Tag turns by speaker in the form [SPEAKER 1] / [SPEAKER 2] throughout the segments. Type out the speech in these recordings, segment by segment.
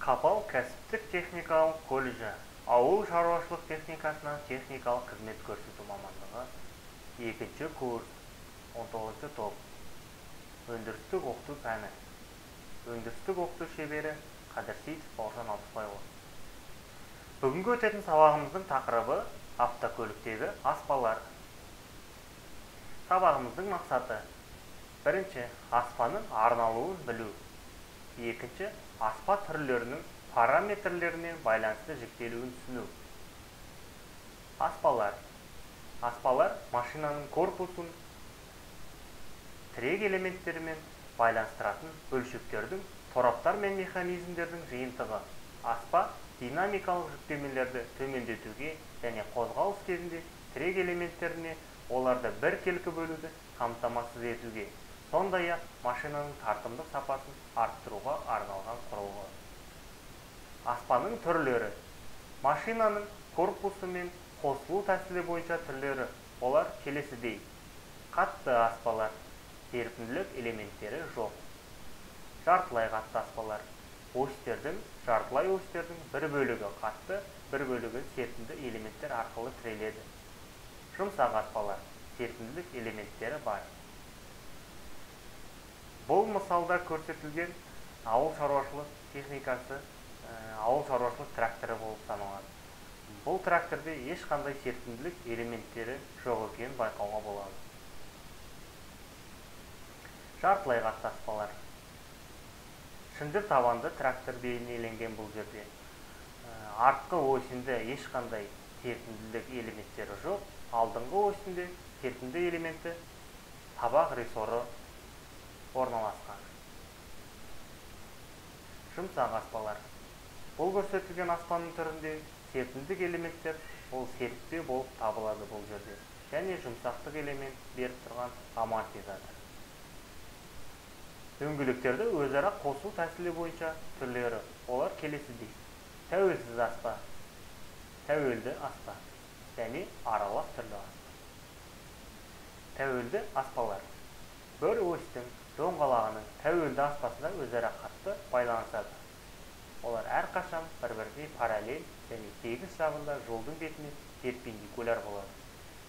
[SPEAKER 1] Қапал кәсіптік техникалық колледжі ауыл шаруашылық техникасынан техникалық қызмет көрсету мамандығы. Екінші курс, 19 топ. Өндірістік оқыту пәні. Өндірістік оқыту шебері Қадырсейітов Бауыржан Алпысбайұлы. Бүгінгі өтетін сабағымыздың тақырыбы автокөліктегі аспалар. Сабағымыздың мақсаты: бірінші, аспаның арналуын білу. Екінші, аспа түрлерінің параметрлеріне байланысты жіктелуін түсіну. Аспалар. Аспалар машинаның корпусын тірек элементтерімен байланыстыратын бөлшектердің, тораптар мен механизмдердің жиынтығы. Аспа динамикалық жүктемелерді төмендетуге және қозғалыс кезінде тірек элементтеріне оларды біркелкі бөлуді қамтамасыз етуге, сондай-ақ машинаның тартымдық сапасын арттыруға арналған құрылғы. Аспаның түрлері. Машинаның корпусы мен қосылу тәсілі бойынша түрлері. Олар келесідей: қатты аспалар, серпімділік элементтері жоқ. Жартылай қатты аспалар. Жартылай осьтердің бір бөлігі қатты, бір бөлігі серпімді элементтер арқылы тіреледі. Жұмсақ аспалар. Серпімділік элементтері бар. Бұл мысалда көрсетілген ауыл шаруашылық техникасы, ауыл шаруашылық тракторы болып саналады. Бұл тракторде ешқандай серпімділік элементтері жоқ екенін байқауға болады. Жартылай қатты аспалар. Шынжыр табанды трактор бейнеленген бұл жерде. Артқы осінде ешқандай серпімділік элементтері жоқ. Алдыңғы осінде серпімді элементі табақ рессоры орналасқан. Жұмсақ аспалар. Бұл көрсетілген аспаның түрінде серпімдік элементтер ол серіппе болып табылады бұл жерде. Және жұмсақтық элемент беріп тұрған амортизатор. Дөңгелектерді өзара қосу тәсілі бойынша түрлері. Олар келесідей: тәуелсіз аспа, тәуелді аспа және аралас түрлі аспа. Тәуелді аспалар. Бір осьтің доңғалағының тәуелді аспасында өзара қатты байланысады. Олар әрқашан бір-біріне параллель және тегіс жағында жолдың бетіне перпендикуляр болады.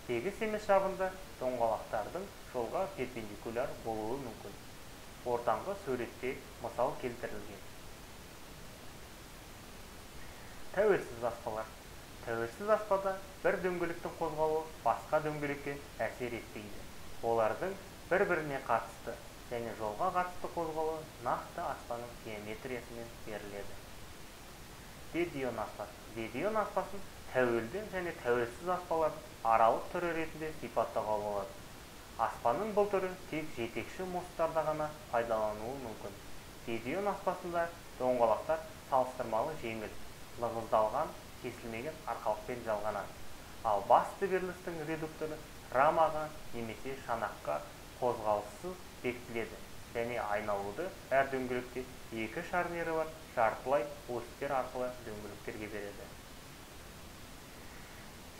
[SPEAKER 1] Тегіс емес жағында доңғалақтардың жолға перпендикуляр болуы мүмкін. Ортаңғы суретте мысал келтірілген. Тәуелсіз аспалар. Тәуелсіз аспада бір дөңгелектің қозғалуы басқа дөңгелекке әсер етпейді. Олардың бір-біріне қатысты және жолға қатысты қозғалуы нақты аспаның геометриясымен беріледі. Дедион аспасы. Дедион аспасын тәуелді және тәуелсіз аспалар аралық түрі ретінде сипаттауға болады. Аспаның бұл түрі тек жетекші мосттарда ғана пайдалануы мүмкін. Дедион аспасында доңғалақтар салыстырмалы жеңіл, лығыздалған, кесілмеген арқалықпен жалғанады. Ал басты берілістің редукторы рамаға немесе шанаққа қозғалыссыз бекітіледі және айналуды әр дөңгелекте екі шарнирі бар жартылай осьтер арқылы дөңгелектерге береді.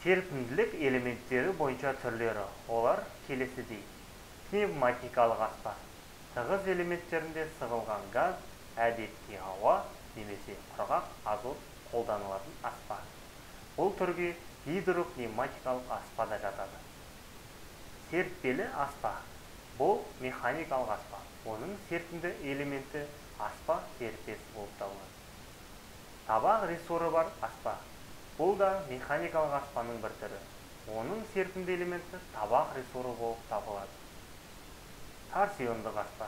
[SPEAKER 1] Серпімділік элементтері бойынша түрлері. Олар келесідей: пневматикалық аспа. Тығыз элементтерінде сығылған газ, әдетте ауа немесе құрғақ азот қолданылатын аспа. Бұл түрге гидропневматикалық аспа да жатады. Серіппелі аспа. Бұл механикалық аспа. Оның серпімді элементі аспа серіппесі болып табылады. Табақ рессоры бар аспа. Бұл да механикалық аспаның бір түрі. Оның серпімді элементі табақ рессоры болып табылады. Торсиондық аспа.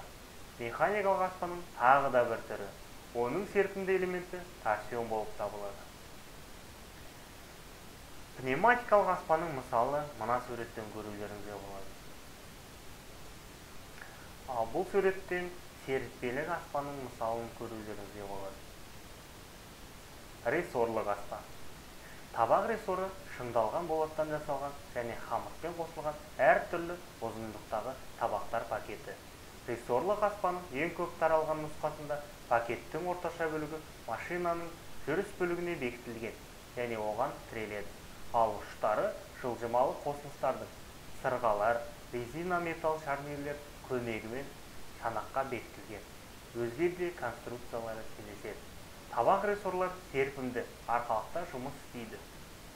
[SPEAKER 1] Механикалық аспаның тағы да бір түрі. Оның серпімді элементі торсион болып табылады. Пневматикалық аспаның мысалы мына суреттен көрулеріңізге болады. Ал бұл суреттен серіппелік аспаның мысалын көрулеріңізге болады. Рессорлық аспа. Табақ рессоры шыңдалған болаттан жасалған және қамыртпен қосылған әр түрлі ұзындықтағы табақтар пакеті. Рессорлық аспаның ең көп таралған нұсқасында пакеттің орташа бөлігі машинаның жүріс бөлігіне бекітілген және оған тіреледі. Ал ұштары жылжымалы қосылыстардың, сырғалар, резина металл шарнирлер көмегімен шанаққа бекітілген. Өзге де конструкциялары кездеседі. Табақ рессорлар серпімді, арқалықта жұмыс істейді.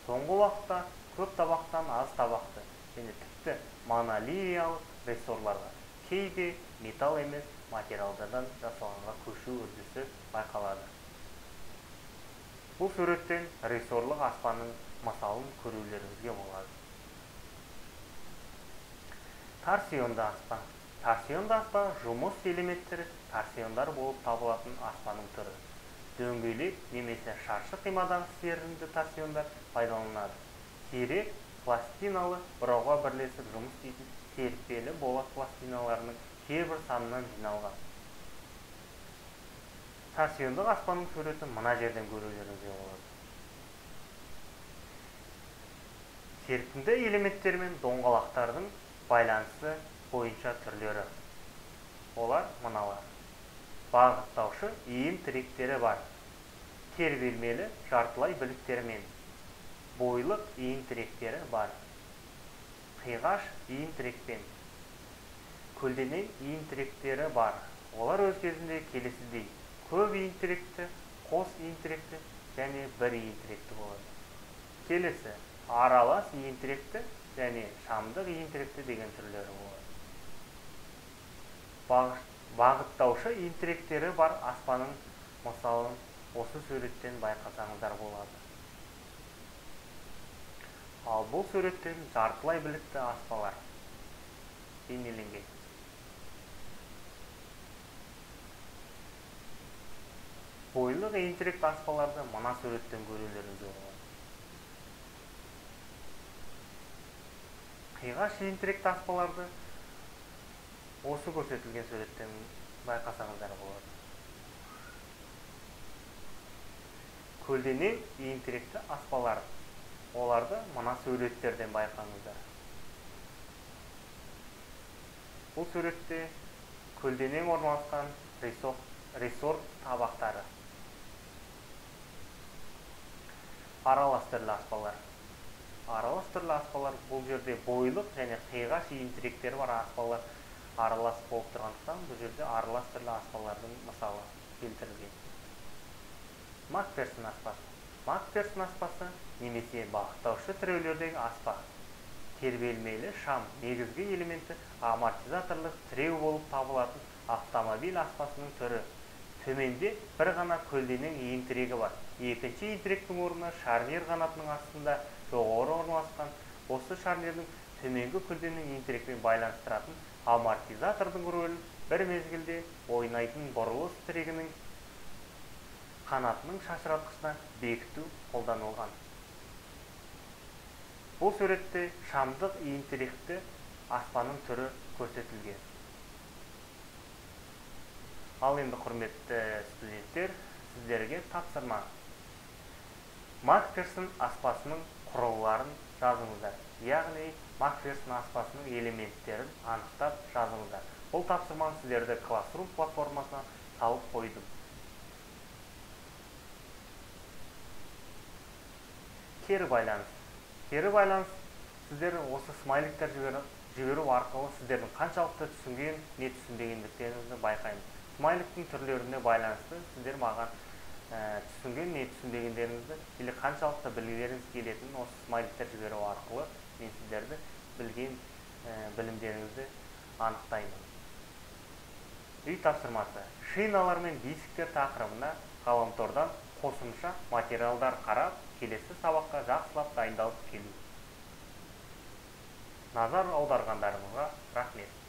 [SPEAKER 1] Соңғы уақытта көп табақтан аз табақты және тіпті монолиниялық рессорларға, кейде металл емес материалдардан жасалғанға көшу үрдісі байқалады. Бұл суреттен рессорлық аспанның мысалын көрулеріңізге болады. Торсионды аспан. Торсионды аспан жұмыс элементтері торсиондар болып табылатын аспанның түрі. Дөңгелек немесе шаршы қимадан серінді торсиондар пайдаланылады. Сирек пластиналы бұрауға бірлесіп жұмыс істейтін серіппелі болат пластиналарының кейбір санынан жиналған. Торсиондық аспанның суреті мына жерден көрулеріңізге болады. Серпімді элементтер мен доңғалақтардың байланысы бойынша түрлері. Олар мыналар. Бағыттаушы иін тіректері бар. Тербелмелі жартылай біліктермен. Бойлық иін тіректері бар. Қиғаш иін тірекпен. Көлденең иін тіректері бар. Олар өз кезінде келесідей: көп иін тіректі, қос иін тіректі және бір иін тіректі болады. Келесі аралас иін тіректі және шамдық иін тіректі деген түрлері болады. Бағыттаушы иін тіректері бар аспанның мысалын осы суреттен байқасаңыздар болады. Ал бұл суреттен жартылай білікті аспалар бейнеленген. Бойлық иін тіректі аспаларды мына суреттен көрулеріңізге болады. Қиғаш иін тіректі аспаларды осы көрсетілген суреттен байқасаңыздар болады. Көлденең иін тіректі аспалар, оларды мына суреттерден байқаңыздар. Бұл суретте көлденең орналасқан рессор табақтары. Аралас түрлі аспалар. Аралас түрлі аспалар бұл жерде бойлық және қиғаш иін тіректері бар аспалар аралас болып тұрғандықтан бұл жерде аралас түрлі аспалардың мысалы келтірілген. Макферсон аспасы. Макферсон аспасы немесе бағыттаушы тіреулердегі аспа. Тербелмелі шам негізгі элементі амортизаторлық тіреу болып табылатын автомобиль аспасының түрі. Төменде бір ғана көлденең иін тірегі бар. Екінші иін тіректің орнына шарнир қанатының астында жоғары орналасқан. Осы шарнирдің төменгі көлденең иін тірекпен байланыстыратын амортизатордың рөлін бір мезгілде ойнайтын бұрылыс тірегінің қанатының шашыратқышына бекіту қолданылған. Бұл суретте шамдық иін тіректі аспанның түрі көрсетілген. Ал енді құрметті студенттер, сіздерге тапсырма. Макферсон аспасының құрылғыларын жазыңыздар. Яғни Макферсон аспасының элементтерін анықтап жазыңыздар. Бұл тапсырманы сіздерді Classroom платформасына салып қойдым. Кері байланыс. Кері байланыс сіздер осы смайликтер жіберу арқылы сіздердің қаншалықты түсінген, не түсінбегендіктеріңізді байқаймын. Смайликтің түрлеріне байланысты сіздер маған түсінген, не түсінбегендеріңізді, или қаншалықты білгілеріңіз келетінін осы смайликтер жіберу арқылы мен сіздерді білген білімдеріңізді анықтаймын. Үй тапсырмасы. Шиналар мен дисктер тақырыбына ғаламтордан қосымша материалдар қарап, келесі сабаққа жақсылап дайындалып келу. Назар аударғандарыңызға рахмет.